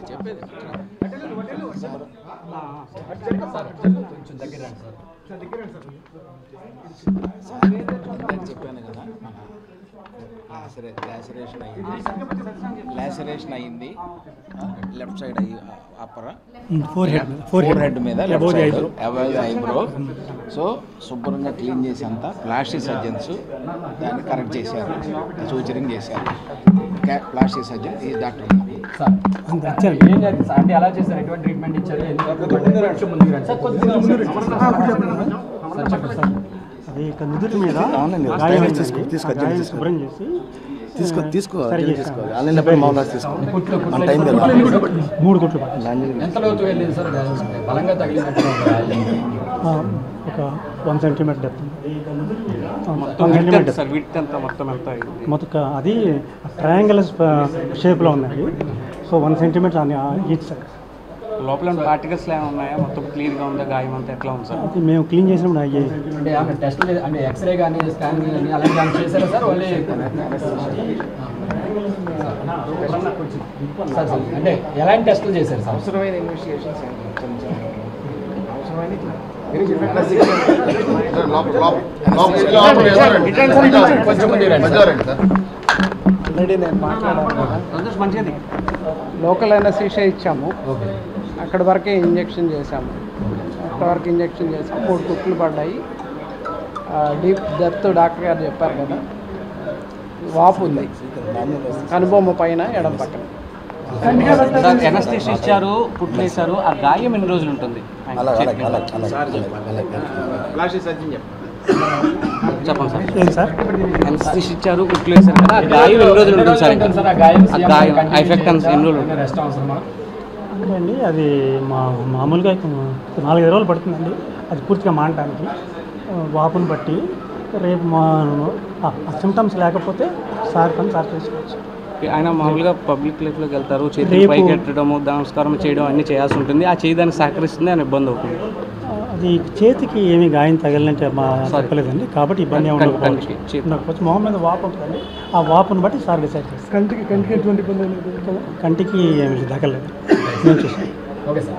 చెప్పేది చెప్పాను కదా లాసరేషన్ అయ్యింది left side upper forehead మీద left side above eyebrow. So శుభ్రంగా క్లీన్ చేసి అంతా ప్లాస్టిక్ సర్జన్స్ దాన్ని కరెక్ట్ చేశారు, సూచరింగ్ చేశారు. ప్లాస్టిక్ సర్జన్ ఈ డాక్టర్ అంటే ఎలా చేశారు, ఎటువంటి ట్రీట్మెంట్ ఇచ్చారు? అది నుదుటి మీద శుభ్రం చేసి తీసుకోవాలి. మూడు కుట్లు ఎంత లోతు వెళ్ళింది సార్? బలంగా తగిలినట్టు ఒక 1 సెంటీమీటర్ డెప్త్. మొత్తం అది ట్రయాంగిల్ షేప్లో ఉన్నాయి. So 1 centimetre each side. లోపల పార్టికల్స్ ఏమైనా ఉన్నాయా? మొత్తం క్లీన్గా ఉందా? గాయం అంతా ఎట్లా ఉంది సార్? అది మేము క్లీన్ చేసినప్పుడు అయ్యాయి. అంటే టెస్ట్ అంటే ఎక్స్రే కానీ స్కాన్ కానీ అలాంటి చేశారా సార్? ఓన్లీ అంటే ఎలాంటి టెస్టులు చేశారు సార్? అవసరమైన ఇన్వెస్టిగేషన్స్ ఆల్రెడీ నేను మాట్లాడాను. లోకల్ అనస్థీషియా ఇచ్చాము, అక్కడ వరకే ఇంజెక్షన్ చేశాము. అక్కడ వరకు ఇంజెక్షన్ చేసాము. 3 కుట్లు పడ్డాయి. డీప్ డెప్త్ డాక్టర్ గారు చెప్పారు కదా, వాపు ఉంది కనుబొమ్మ పైన ఎడం పక్కన. ఎనస్థీషియా ఇచ్చారు, కుట్లు వేశారు. ఆ గాయం ఎన్ని రోజులు ఉంటుంది? చెప్పండి సార్. ఎనస్థీషియా ఇచ్చారు, కుట్లు వేశారు కదా, ఆ గాయం ఎన్ని రోజులు ఉంటుంది సార్? ఎఫెక్ట్ ఎన్ని రోజులు ఉంటుంది? అంటే అండి అది మామూలుగా 4-5 రోజులు పడుతుందండి అది పూర్తిగా మానటానికి. వాపును బట్టి రేపు సిమ్టమ్స్ లేకపోతే సార్ చేసుకోవచ్చు. ఆయన మామూలుగా పబ్లిక్ ప్లేస్లోకి వెళ్తారు, చేతులు పైకి ఎట్టడము, నమస్కారం చేయడం అన్నీ చేయాల్సి ఉంటుంది. ఆ చేయడానికి సహకరిస్తుంది, ఆయన ఇబ్బంది అవుతుంది. అది చేతికి ఏమి గాయం తగిలినట్టే చెప్పలేదండి, కాబట్టి ఇబ్బంది ఉండకపోవచ్చు. మొహం మీద వాపు ఉంటుందండి, ఆ వాపును బట్టి సార్ డిసైడ్ చేస్తారు. కంటికి ఎటువంటి ఇబ్బంది? కంటికి ఏమి తగలేదు. నేను చూసాను. Okay sir.